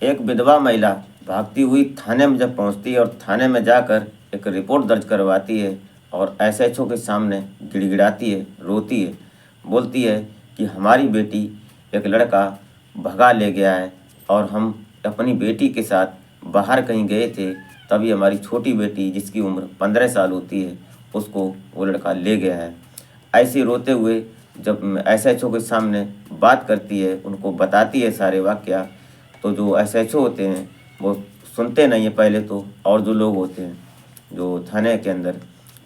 एक विधवा महिला भागती हुई थाने में जब पहुंचती है और थाने में जाकर एक रिपोर्ट दर्ज करवाती है और एसएचओ के सामने गिड़गिड़ाती है, रोती है, बोलती है कि हमारी बेटी एक लड़का भगा ले गया है और हम अपनी बेटी के साथ बाहर कहीं गए थे, तभी हमारी छोटी बेटी जिसकी उम्र 15 साल होती है उसको वो लड़का ले गया है। ऐसे रोते हुए जब एसएचओ के सामने बात करती है, उनको बताती है सारे वाक़या, तो जो एसएचओ होते हैं वो सुनते नहीं हैं पहले तो, और जो लोग होते हैं जो थाने के अंदर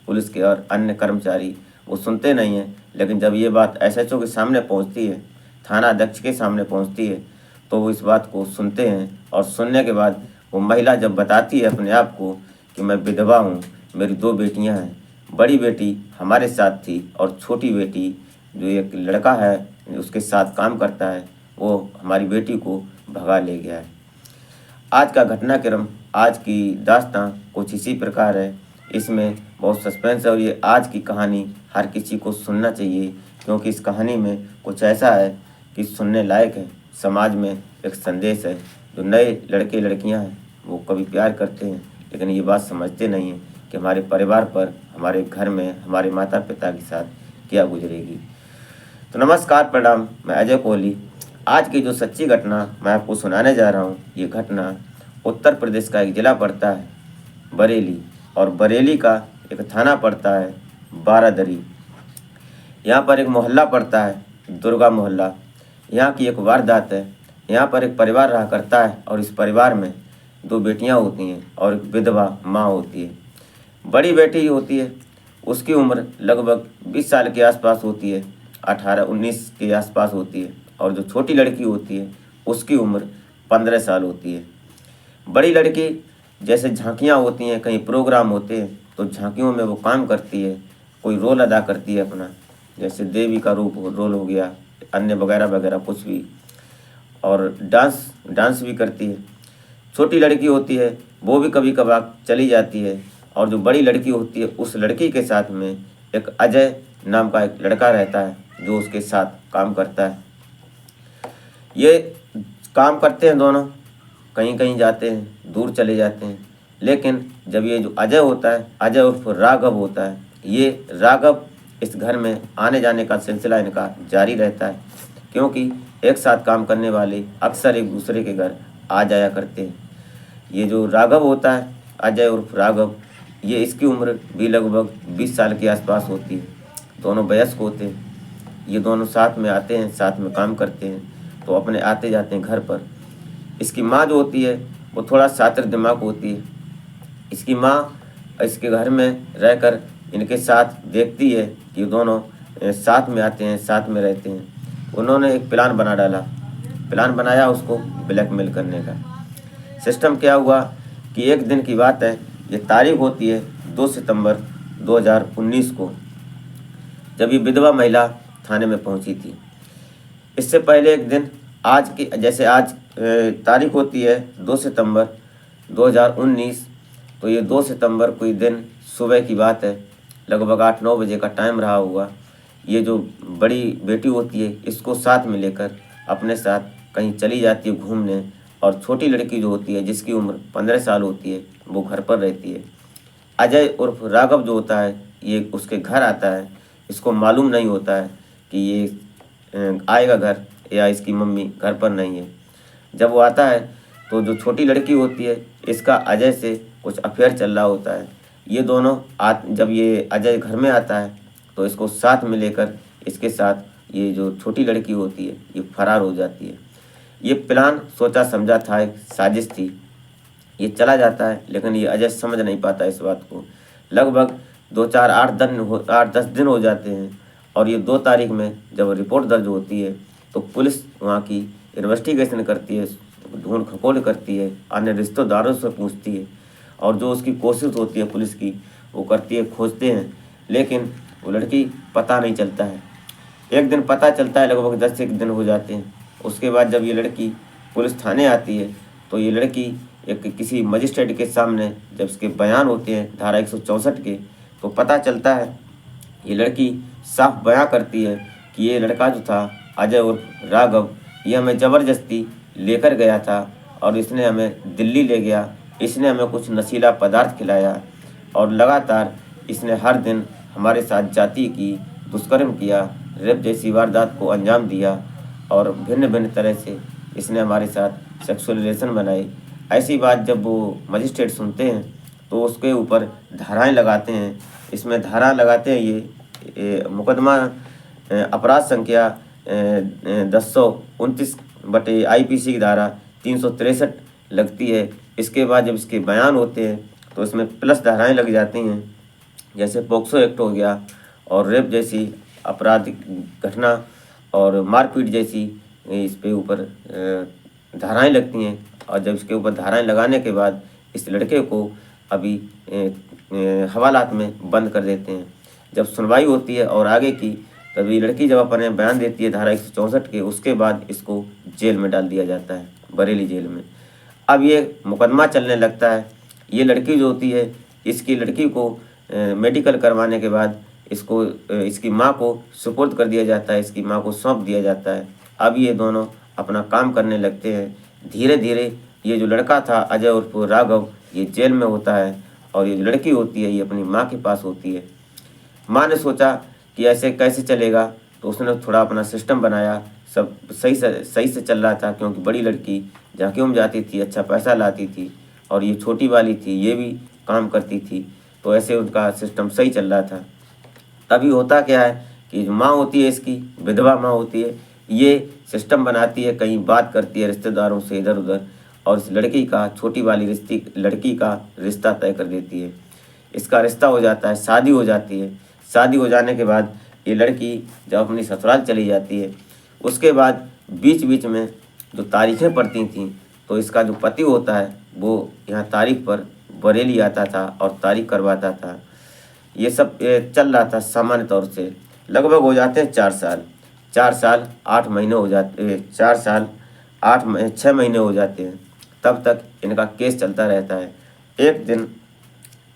पुलिस के और अन्य कर्मचारी वो सुनते नहीं हैं। लेकिन जब ये बात एसएचओ के सामने पहुंचती है, थाना अध्यक्ष के सामने पहुंचती है, तो वो इस बात को सुनते हैं और सुनने के बाद वो महिला जब बताती है अपने आप को कि मैं विधवा हूँ, मेरी 2 बेटियाँ हैं, बड़ी बेटी हमारे साथ थी और छोटी बेटी जो एक लड़का है उसके साथ काम करता है, वो हमारी बेटी को भगा ले गया है। आज का घटनाक्रम, आज की दास्तां कुछ इसी प्रकार है। इसमें बहुत सस्पेंस है और ये आज की कहानी हर किसी को सुनना चाहिए, क्योंकि इस कहानी में कुछ ऐसा है कि सुनने लायक है। समाज में एक संदेश है। जो नए लड़के लड़कियां हैं वो कभी प्यार करते हैं, लेकिन ये बात समझते नहीं हैं कि हमारे परिवार पर, हमारे घर में, हमारे माता पिता के साथ क्या गुजरेगी। तो नमस्कार, प्रणाम, मैं अजय कोहली। आज की जो सच्ची घटना मैं आपको सुनाने जा रहा हूँ, ये घटना उत्तर प्रदेश का एक ज़िला पड़ता है बरेली, और बरेली का एक थाना पड़ता है बारादरी। यहाँ पर एक मोहल्ला पड़ता है दुर्गा मोहल्ला। यहाँ की एक वारदात है। यहाँ पर एक परिवार रहा करता है और इस परिवार में 2 बेटियाँ होती हैं और एक विधवा माँ होती है। बड़ी बेटी होती है, उसकी उम्र लगभग 20 साल के आसपास होती है, 18-19 के आसपास होती है, और जो छोटी लड़की होती है उसकी उम्र 15 साल होती है। बड़ी लड़की जैसे झांकियाँ होती हैं, कहीं प्रोग्राम होते हैं तो झांकियों में वो काम करती है, कोई रोल अदा करती है अपना, जैसे देवी का रोल हो गया, अन्य वगैरह वगैरह कुछ भी, और डांस भी करती है। छोटी लड़की होती है वो भी कभी कभार चली जाती है, और जो बड़ी लड़की होती है उस लड़की के साथ में एक अजय नाम का एक लड़का रहता है जो उसके साथ काम करता है। ये काम करते हैं दोनों, कहीं कहीं जाते हैं, दूर चले जाते हैं। लेकिन जब ये जो अजय होता है, अजय उर्फ राघव होता है, ये राघव इस घर में आने जाने का सिलसिला इनका जारी रहता है, क्योंकि एक साथ काम करने वाले अक्सर एक दूसरे के घर आ जाया करते हैं। ये जो राघव होता है, अजय उर्फ राघव, ये इसकी उम्र भी लगभग 20 साल के आसपास होती है। दोनों वयस्क होते हैं। ये दोनों साथ में आते हैं, साथ में काम करते हैं, तो अपने आते जाते हैं घर पर। इसकी माँ जो होती है वो थोड़ा शातिर दिमाग होती है। इसकी माँ इसके घर में रहकर इनके साथ देखती है कि दोनों साथ में आते हैं, साथ में रहते हैं। उन्होंने एक प्लान बना डाला, प्लान बनाया उसको ब्लैकमेल करने का। सिस्टम क्या हुआ कि एक दिन की बात है, ये तारीख होती है 2 सितंबर 2019 को, जब ये विधवा महिला थाने में पहुंची थी। इससे पहले एक दिन, आज की जैसे आज तारीख होती है 2 सितंबर 2019, तो ये 2 सितंबर कोई दिन सुबह की बात है, लगभग 8-9 बजे का टाइम रहा होगा। ये जो बड़ी बेटी होती है इसको साथ में लेकर अपने साथ कहीं चली जाती है घूमने, और छोटी लड़की जो होती है जिसकी उम्र 15 साल होती है वो घर पर रहती है। अजय उर्फ राघव जो होता है ये उसके घर आता है। इसको मालूम नहीं होता है कि ये आएगा घर, या इसकी मम्मी घर पर नहीं है। जब वो आता है तो जो छोटी लड़की होती है इसका अजय से कुछ अफेयर चल रहा होता है। ये दोनों जब ये अजय घर में आता है तो इसको साथ में लेकर इसके साथ ये जो छोटी लड़की होती है ये फरार हो जाती है। ये प्लान सोचा समझा था, एक साजिश थी। ये चला जाता है, लेकिन ये अजय समझ नहीं पाता इस बात को। लगभग 8-10 दिन हो जाते हैं, और ये 2 तारीख में जब रिपोर्ट दर्ज होती है तो पुलिस वहाँ की इन्वेस्टिगेशन करती है, ढूंढ खकोल करती है, अन्य रिश्तेदारों से पूछती है, और जो उसकी कोशिश होती है पुलिस की वो करती है, खोजते हैं, लेकिन वो लड़की पता नहीं चलता है। एक दिन पता चलता है, लगभग 10 दिन हो जाते हैं। उसके बाद जब ये लड़की पुलिस थाने आती है तो ये लड़की एक किसी मजिस्ट्रेट के सामने जब इसके बयान होते हैं धारा 164 के, तो पता चलता है ये लड़की साफ बयां करती है कि ये लड़का जो था अजय उर्फ राघव, ये हमें ज़बरदस्ती लेकर गया था और इसने हमें दिल्ली ले गया, इसने हमें कुछ नशीला पदार्थ खिलाया और लगातार इसने हर दिन हमारे साथ जाति की दुष्कर्म किया, रेप जैसी वारदात को अंजाम दिया और भिन्न भिन्न तरह से इसने हमारे साथ सेक्सुअल रिलेशन बनाए। ऐसी बात जब वो मजिस्ट्रेट सुनते हैं तो उसके ऊपर धाराएं लगाते हैं। इसमें धारा लगाते हैं ये मुकदमा अपराध संख्या 1029 IPC की धारा 363 लगती है। इसके बाद जब इसके बयान होते हैं तो इसमें प्लस धाराएं लग जाती हैं, जैसे पोक्सो एक्ट हो गया और रेप जैसी आपराधिक घटना और मारपीट जैसी इस पे ऊपर धाराएं लगती हैं। और जब इसके ऊपर धाराएं लगाने के बाद इस लड़के को अभी हवालात में बंद कर देते हैं। जब सुनवाई होती है और आगे की, तभी लड़की जब अपने बयान देती है धारा 164 के, उसके बाद इसको जेल में डाल दिया जाता है, बरेली जेल में। अब ये मुकदमा चलने लगता है। ये लड़की जो होती है, इसकी लड़की को मेडिकल करवाने के बाद इसको इसकी माँ को सुपुर्द कर दिया जाता है, इसकी माँ को सौंप दिया जाता है। अब ये दोनों अपना काम करने लगते हैं। धीरे धीरे ये जो लड़का था अजय उर्फ राघव, ये जेल में होता है और ये जो लड़की होती है ये अपनी माँ के पास होती है। माँ ने सोचा कि ऐसे कैसे चलेगा, तो उसने थोड़ा अपना सिस्टम बनाया। सब सही से चल रहा था, क्योंकि बड़ी लड़की झांकियों में जाती थी, अच्छा पैसा लाती थी, और ये छोटी वाली थी, ये भी काम करती थी, तो ऐसे उनका सिस्टम सही चल रहा था। तभी होता क्या है कि जो माँ होती है, इसकी विधवा माँ होती है, ये सिस्टम बनाती है, कहीं बात करती है रिश्तेदारों से इधर उधर, और इस लड़की का, छोटी वाली लड़की का रिश्ता तय कर देती है। इसका रिश्ता हो जाता है, शादी हो जाती है। शादी हो जाने के बाद ये लड़की जब अपनी ससुराल चली जाती है, उसके बाद बीच बीच में जो तारीखें पड़ती थीं, तो इसका जो पति होता है वो यहाँ तारीख पर बरेली आता था और तारीख करवाता था। ये सब चल रहा था सामान्य तौर से। लगभग हो जाते हैं 4 साल, 4 साल 8 महीने हो जाते, 4 साल 6 महीने हो जाते हैं। तब तक इनका केस चलता रहता है। एक दिन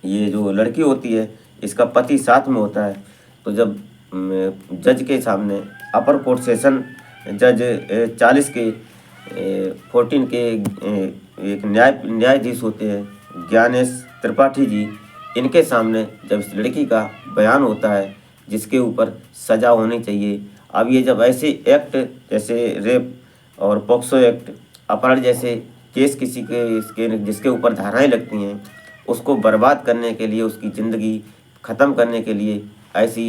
ये जो लड़की होती है, इसका पति साथ में होता है, तो जब जज के सामने अपर कोर्ट सेशन जज 40 के 14 के एक न्यायाधीश होते हैं ज्ञानेश त्रिपाठी जी, इनके सामने जब इस लड़की का बयान होता है जिसके ऊपर सज़ा होनी चाहिए। अब ये जब ऐसे एक्ट जैसे रेप और पॉक्सो एक्ट, अपहरण जैसे केस किसी के जिसके ऊपर धाराएं लगती हैं, उसको बर्बाद करने के लिए, उसकी ज़िंदगी ख़त्म करने के लिए ऐसी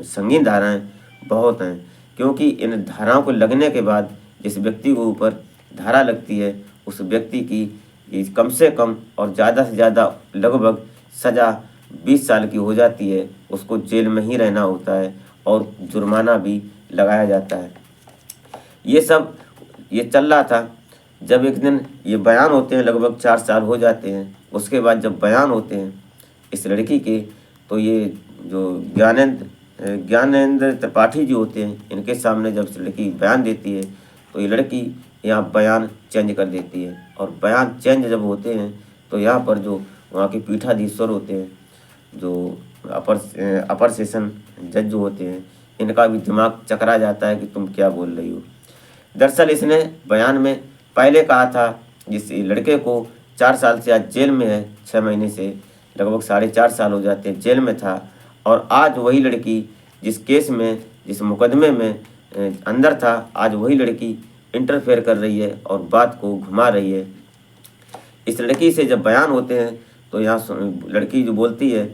संगीन धाराएं बहुत हैं। क्योंकि इन धाराओं को लगने के बाद जिस व्यक्ति को ऊपर धारा लगती है, उस व्यक्ति की कम से कम और ज़्यादा से ज़्यादा लगभग सज़ा 20 साल की हो जाती है। उसको जेल में ही रहना होता है और जुर्माना भी लगाया जाता है। ये चल रहा था। जब एक दिन ये बयान होते हैं, लगभग 4 साल हो जाते हैं। उसके बाद जब बयान होते हैं इस लड़की के, तो ये जो ज्ञानेंद्र त्रिपाठी जी होते हैं, इनके सामने जब इस लड़की बयान देती है, तो ये लड़की यहाँ बयान चेंज कर देती है। और बयान चेंज जब होते हैं तो यहाँ पर जो वहाँ के पीठाधीश्वर होते हैं, जो अपर सेशन जज जो होते हैं, इनका भी दिमाग चकरा जाता है कि तुम क्या बोल रही हो। दरअसल इसने बयान में पहले कहा था, जिस लड़के को 4 साल से आज जेल में है, 6 महीने से लगभग 4.5 साल हो जाते हैं जेल में था, और आज वही लड़की जिस केस में, जिस मुकदमे में अंदर था, आज वही लड़की इंटरफेयर कर रही है और बात को घुमा रही है। इस लड़की से जब बयान होते हैं तो यहाँ लड़की जो बोलती है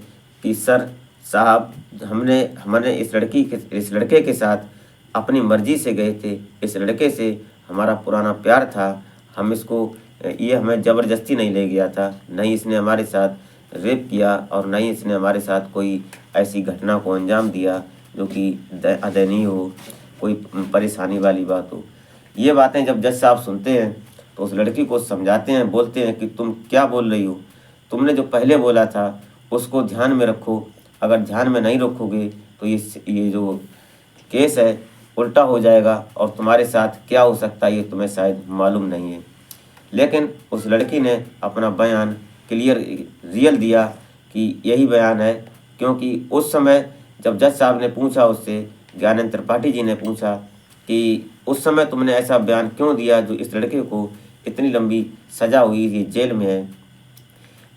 कि सर साहब, हमने इस लड़के के साथ अपनी मर्जी से गए थे। इस लड़के से हमारा पुराना प्यार था। ये हमें ज़बरदस्ती नहीं ले गया था, नहीं इसने हमारे साथ रेप किया और नहीं इसने हमारे साथ कोई ऐसी घटना को अंजाम दिया जो कि अदयनीय हो, कोई परेशानी वाली बात हो। ये बातें जब जज साहब सुनते हैं तो उस लड़की को समझाते हैं, बोलते हैं कि तुम क्या बोल रही हो, तुमने जो पहले बोला था उसको ध्यान में रखो। अगर ध्यान में नहीं रखोगे तो ये जो केस है उल्टा हो जाएगा और तुम्हारे साथ क्या हो सकता है ये तुम्हें शायद मालूम नहीं है। लेकिन उस लड़की ने अपना बयान क्लियर रियल दिया कि यही बयान है, क्योंकि उस समय जब जज साहब ने पूछा उससे, ज्ञानेंद्र त्रिपाठी जी ने पूछा कि उस समय तुमने ऐसा बयान क्यों दिया जो इस लड़के को इतनी लंबी सज़ा हुई, ये जेल में है।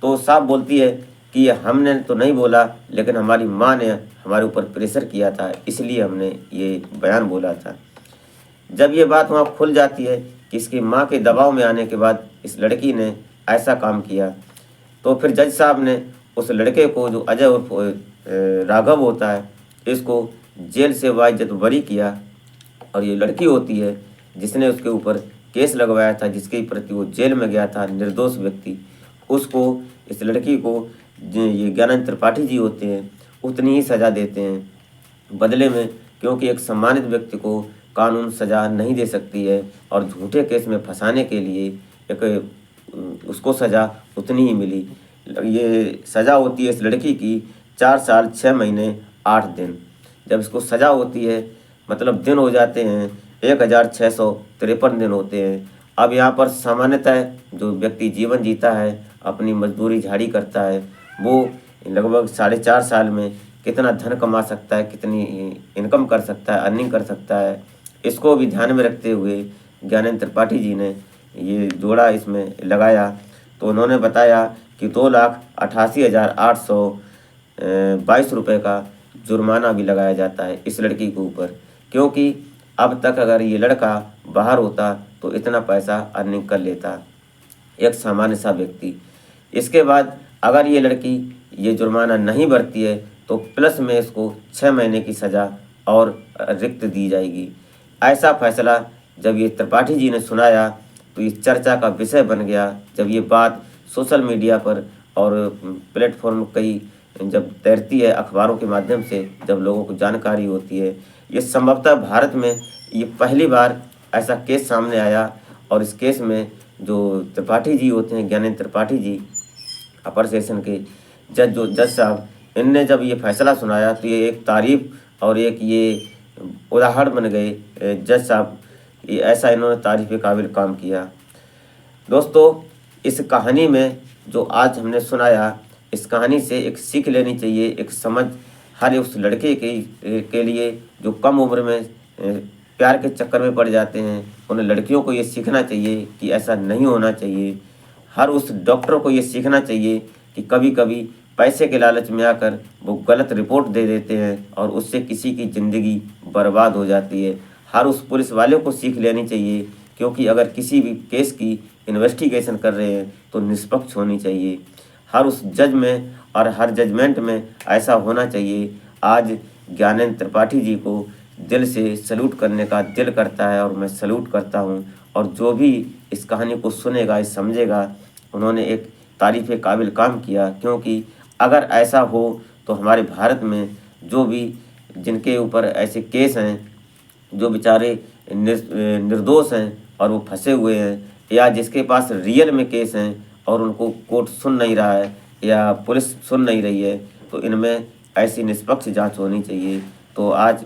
तो साफ बोलती है कि ये हमने तो नहीं बोला, लेकिन हमारी माँ ने हमारे ऊपर प्रेशर किया था, इसलिए हमने ये बयान बोला था। जब ये बात वहाँ खुल जाती है कि इसकी माँ के दबाव में आने के बाद इस लड़की ने ऐसा काम किया, तो फिर जज साहब ने उस लड़के को, जो अजय उर्फ राघव होता है, इसको जेल से वाइज्जत बरी किया। और ये लड़की होती है जिसने उसके ऊपर केस लगवाया था, जिसके प्रति वो जेल में गया था, निर्दोष व्यक्ति, उसको, इस लड़की को ये ज्ञानंद त्रिपाठी जी होते हैं, उतनी ही सज़ा देते हैं बदले में, क्योंकि एक सम्मानित व्यक्ति को कानून सज़ा नहीं दे सकती है और झूठे केस में फंसाने के लिए एक उसको सज़ा उतनी ही मिली। ये सज़ा होती है इस लड़की की 4 साल 6 महीने 8 दिन। जब इसको सज़ा होती है, मतलब दिन हो जाते हैं 1653 दिन होते हैं। अब यहाँ पर सामान्यतः जो व्यक्ति जीवन जीता है, अपनी मजदूरी झाड़ी करता है, वो लगभग 4.5 साल में कितना धन कमा सकता है, कितनी इनकम कर सकता है, अर्निंग कर सकता है, इसको भी ध्यान में रखते हुए ज्ञानेंद्र त्रिपाठी जी ने ये जोड़ा इसमें लगाया। तो उन्होंने बताया कि 2,88,822 रुपये का जुर्माना भी लगाया जाता है इस लड़की के ऊपर, क्योंकि अब तक अगर ये लड़का बाहर होता तो इतना पैसा अर्निंग कर लेता एक सामान्य सा व्यक्ति। इसके बाद अगर ये लड़की ये जुर्माना नहीं भरती है तो प्लस में इसको 6 महीने की सज़ा और रिक्त दी जाएगी। ऐसा फैसला जब ये त्रिपाठी जी ने सुनाया तो इस चर्चा का विषय बन गया। जब ये बात सोशल मीडिया पर और प्लेटफॉर्म कई जब तैरती है, अखबारों के माध्यम से जब लोगों को जानकारी होती है, ये संभवतः भारत में ये पहली बार ऐसा केस सामने आया। और इस केस में जो त्रिपाठी जी होते हैं, ज्ञानेंद्र त्रिपाठी जी, अपर सेशन के जज साहब, इनने जब ये फैसला सुनाया तो ये एक तारीफ और एक ये उदाहरण बन गए जज साहब। ये ऐसा इन्होंने तारीफ के काबिल काम किया। दोस्तों, इस कहानी में जो आज हमने सुनाया, इस कहानी से एक सीख लेनी चाहिए, एक समझ हर उस लड़के के लिए जो कम उम्र में प्यार के चक्कर में पड़ जाते हैं। उन लड़कियों को ये सीखना चाहिए कि ऐसा नहीं होना चाहिए। हर उस डॉक्टर को ये सीखना चाहिए कि कभी कभी पैसे के लालच में आकर वो गलत रिपोर्ट दे देते हैं और उससे किसी की ज़िंदगी बर्बाद हो जाती है। हर उस पुलिस वाले को सीख लेनी चाहिए, क्योंकि अगर किसी भी केस की इन्वेस्टिगेशन कर रहे हैं तो निष्पक्ष होनी चाहिए। हर उस जज में और हर जजमेंट में ऐसा होना चाहिए। आज ज्ञानेंद्र त्रिपाठी जी को दिल से सैल्यूट करने का दिल करता है और मैं सैल्यूट करता हूं। और जो भी इस कहानी को सुनेगा, इस समझेगा, उन्होंने एक तारीफ़ के काबिल काम किया। क्योंकि अगर ऐसा हो तो हमारे भारत में जो भी जिनके ऊपर ऐसे केस हैं, जो बेचारे निर्दोष हैं और वो फंसे हुए हैं, या जिसके पास रियल में केस हैं और उनको कोर्ट सुन नहीं रहा है या पुलिस सुन नहीं रही है, तो इनमें ऐसी निष्पक्ष जांच होनी चाहिए। तो आज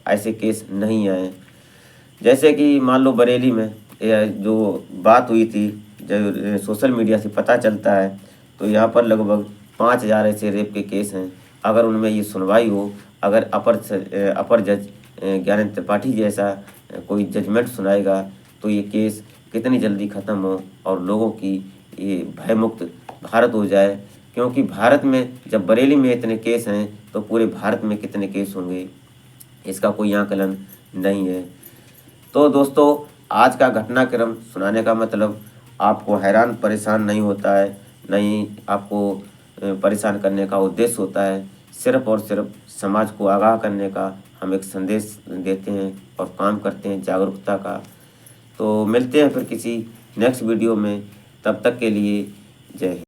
ऐसे केस नहीं आए। जैसे कि मान लो बरेली में जो बात हुई थी, जो सोशल मीडिया से पता चलता है, तो यहाँ पर लगभग 5,000 ऐसे रेप के केस हैं। अगर उनमें ये सुनवाई हो, अगर अपर जज ज्ञानेंद्र त्रिपाठी जैसा कोई जजमेंट सुनाएगा, तो ये केस कितनी जल्दी ख़त्म हो और लोगों की ये भयमुक्त भारत हो जाए। क्योंकि भारत में जब बरेली में इतने केस हैं तो पूरे भारत में कितने केस होंगे, इसका कोई आकलन नहीं है। तो दोस्तों, आज का घटनाक्रम सुनाने का मतलब आपको हैरान परेशान नहीं होता है, नहीं आपको परेशान करने का उद्देश्य होता है। सिर्फ़ और सिर्फ समाज को आगाह करने का हम एक संदेश देते हैं और काम करते हैं जागरूकता का। तो मिलते हैं फिर किसी नेक्स्ट वीडियो में, तब तक के लिए जय हिंद।